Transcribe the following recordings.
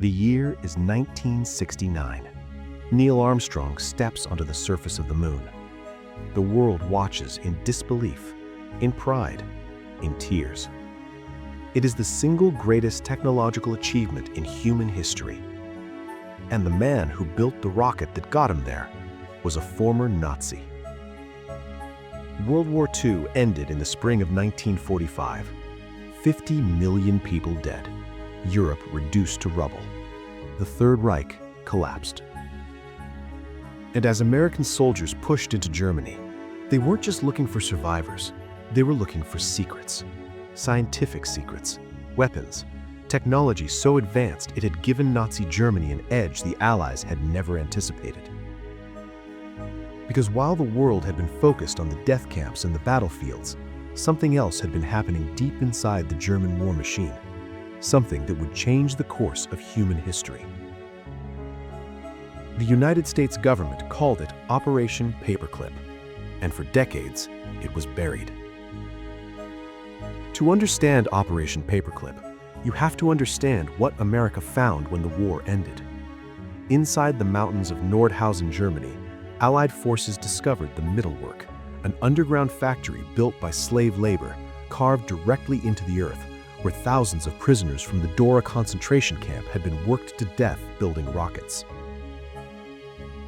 The year is 1969. Neil Armstrong steps onto the surface of the moon. The world watches in disbelief, in pride, in tears. It is the single greatest technological achievement in human history. And the man who built the rocket that got him there was a former Nazi. World War II ended in the spring of 1945. 50 million people dead. Europe reduced to rubble. The Third Reich collapsed. And as American soldiers pushed into Germany, they weren't just looking for survivors. They were looking for secrets. Scientific secrets, weapons, technology so advanced it had given Nazi Germany an edge the Allies had never anticipated. Because while the world had been focused on the death camps and the battlefields, something else had been happening deep inside the German war machine, something that would change the course of human history. The United States government called it Operation Paperclip, and for decades, it was buried. To understand Operation Paperclip, you have to understand what America found when the war ended. Inside the mountains of Nordhausen, Germany, Allied forces discovered the Mittelwerk, an underground factory built by slave labor, carved directly into the earth, where thousands of prisoners from the Dora concentration camp had been worked to death building rockets.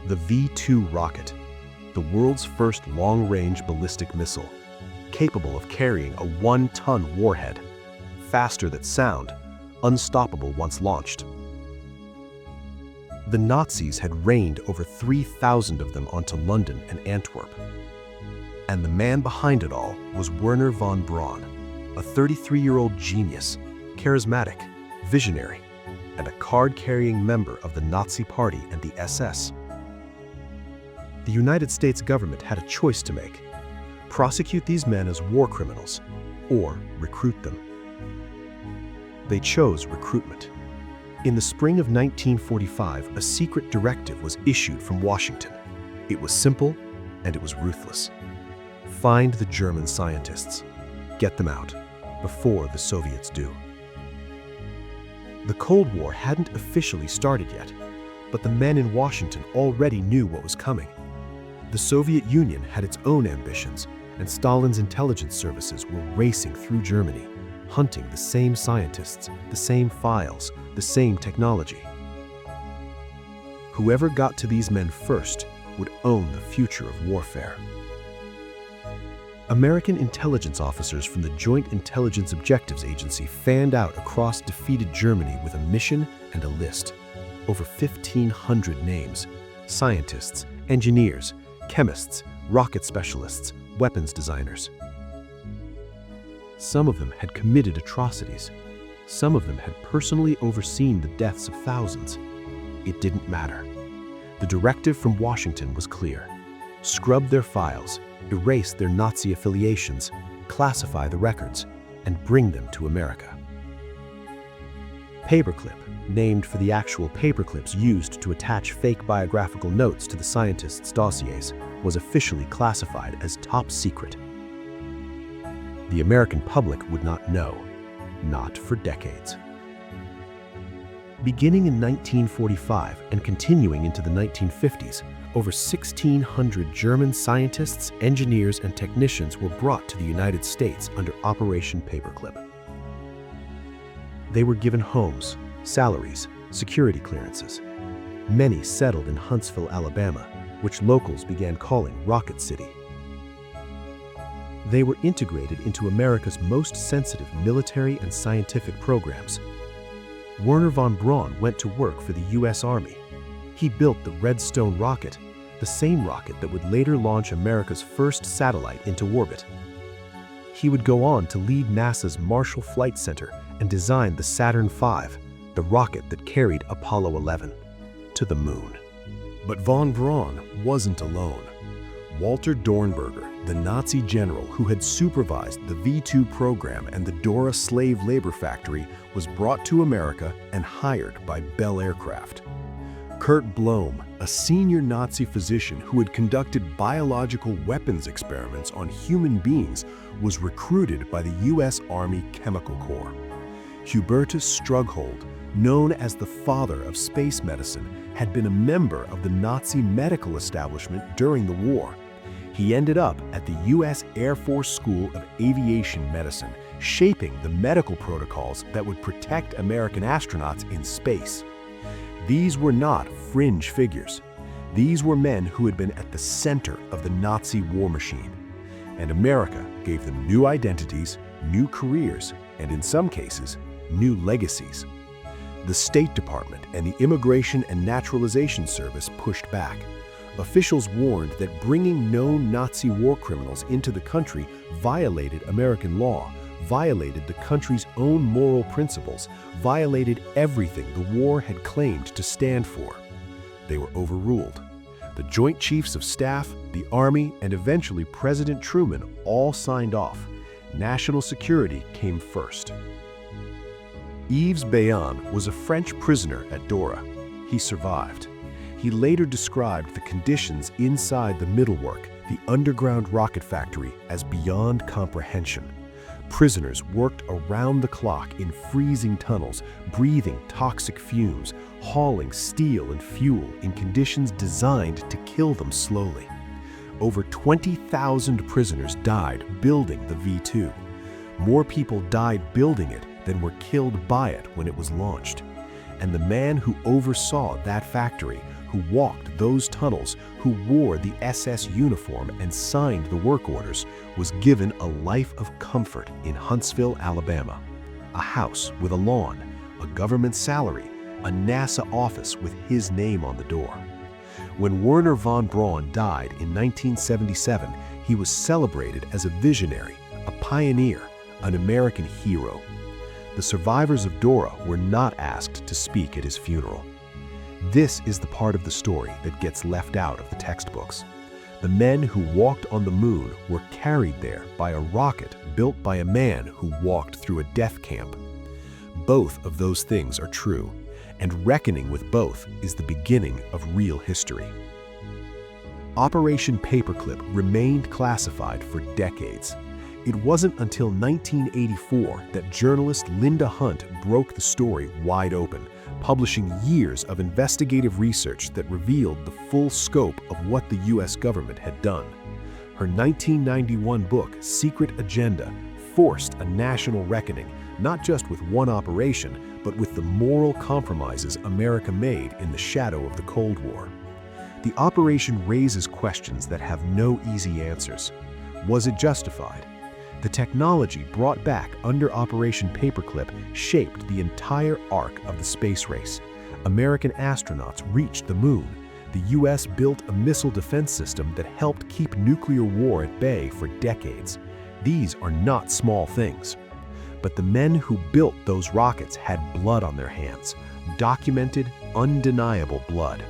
The V-2 rocket, the world's first long-range ballistic missile, capable of carrying a 1-ton warhead, faster than sound, unstoppable once launched. The Nazis had rained over 3,000 of them onto London and Antwerp. And the man behind it all was Wernher von Braun, a 33-year-old genius, charismatic, visionary, and a card-carrying member of the Nazi Party and the SS. The United States government had a choice to make: prosecute these men as war criminals, or recruit them. They chose recruitment. In the spring of 1945, a secret directive was issued from Washington. It was simple, and it was ruthless. Find the German scientists. Get them out, before the Soviets do. The Cold War hadn't officially started yet, but the men in Washington already knew what was coming. The Soviet Union had its own ambitions, and Stalin's intelligence services were racing through Germany, hunting the same scientists, the same files, the same technology. Whoever got to these men first would own the future of warfare. American intelligence officers from the Joint Intelligence Objectives Agency fanned out across defeated Germany with a mission and a list. Over 1,500 names: scientists, engineers, chemists, rocket specialists, weapons designers. Some of them had committed atrocities. Some of them had personally overseen the deaths of thousands. It didn't matter. The directive from Washington was clear: scrub their files, erase their Nazi affiliations, classify the records, and bring them to America. Paperclip, named for the actual paperclips used to attach fake biographical notes to the scientists' dossiers, was officially classified as top secret. The American public would not know, not for decades. Beginning in 1945 and continuing into the 1950s, over 1,600 German scientists, engineers, and technicians were brought to the United States under Operation Paperclip. They were given homes, salaries, security clearances. Many settled in Huntsville, Alabama, which locals began calling Rocket City. They were integrated into America's most sensitive military and scientific programs. Wernher von Braun went to work for the U.S. Army. He built the Redstone rocket, the same rocket that would later launch America's first satellite into orbit. He would go on to lead NASA's Marshall Flight Center and design the Saturn V, the rocket that carried Apollo 11 to the moon. But von Braun wasn't alone. Walter Dornberger, the Nazi general who had supervised the V-2 program and the Dora slave labor factory, was brought to America and hired by Bell Aircraft. Kurt Blome, a senior Nazi physician who had conducted biological weapons experiments on human beings, was recruited by the U.S. Army Chemical Corps. Hubertus Strughold, known as the father of space medicine, had been a member of the Nazi medical establishment during the war. He ended up at the U.S. Air Force School of Aviation Medicine, shaping the medical protocols that would protect American astronauts in space. These were not fringe figures. These were men who had been at the center of the Nazi war machine. And America gave them new identities, new careers, and in some cases, new legacies. The State Department and the Immigration and Naturalization Service pushed back. Officials warned that bringing known Nazi war criminals into the country violated American law, violated the country's own moral principles, violated everything the war had claimed to stand for. They were overruled. The Joint Chiefs of Staff, the Army, and eventually President Truman all signed off. National security came first. Yves Bayon was a French prisoner at Dora. He survived. He later described the conditions inside the Mittelwerk, the underground rocket factory, as beyond comprehension. Prisoners worked around the clock in freezing tunnels, breathing toxic fumes, hauling steel and fuel in conditions designed to kill them slowly. Over 20,000 prisoners died building the V-2. More people died building it than were killed by it when it was launched. And the man who oversaw that factory, who walked those tunnels, who wore the SS uniform and signed the work orders, was given a life of comfort in Huntsville, Alabama. A house with a lawn, a government salary, a NASA office with his name on the door. When Wernher von Braun died in 1977, he was celebrated as a visionary, a pioneer, an American hero. The survivors of Dora were not asked to speak at his funeral. This is the part of the story that gets left out of the textbooks. The men who walked on the moon were carried there by a rocket built by a man who walked through a death camp. Both of those things are true, and reckoning with both is the beginning of real history. Operation Paperclip remained classified for decades. It wasn't until 1984 that journalist Linda Hunt broke the story wide open, publishing years of investigative research that revealed the full scope of what the U.S. government had done. Her 1991 book, Secret Agenda, forced a national reckoning, not just with one operation, but with the moral compromises America made in the shadow of the Cold War. The operation raises questions that have no easy answers. Was it justified? The technology brought back under Operation Paperclip shaped the entire arc of the space race. American astronauts reached the moon. The U.S. built a missile defense system that helped keep nuclear war at bay for decades. These are not small things. But the men who built those rockets had blood on their hands, documented, undeniable blood.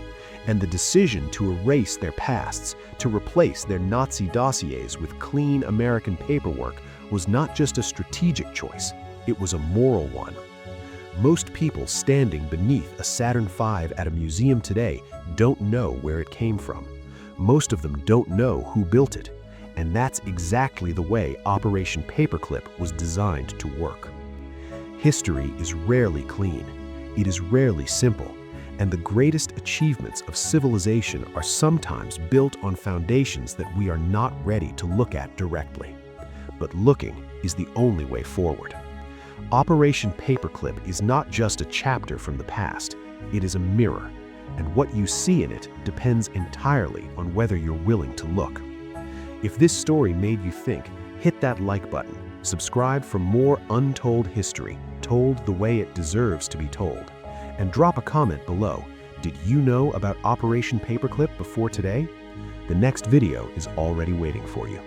And the decision to erase their pasts, to replace their Nazi dossiers with clean American paperwork, was not just a strategic choice, it was a moral one. Most people standing beneath a Saturn V at a museum today don't know where it came from. Most of them don't know who built it. And that's exactly the way Operation Paperclip was designed to work. History is rarely clean. It is rarely simple. And the greatest achievements of civilization are sometimes built on foundations that we are not ready to look at directly. But looking is the only way forward. Operation Paperclip is not just a chapter from the past, it is a mirror, and what you see in it depends entirely on whether you're willing to look. If this story made you think, hit that like button, subscribe for more untold history, told the way it deserves to be told. And drop a comment below. Did you know about Operation Paperclip before today? The next video is already waiting for you.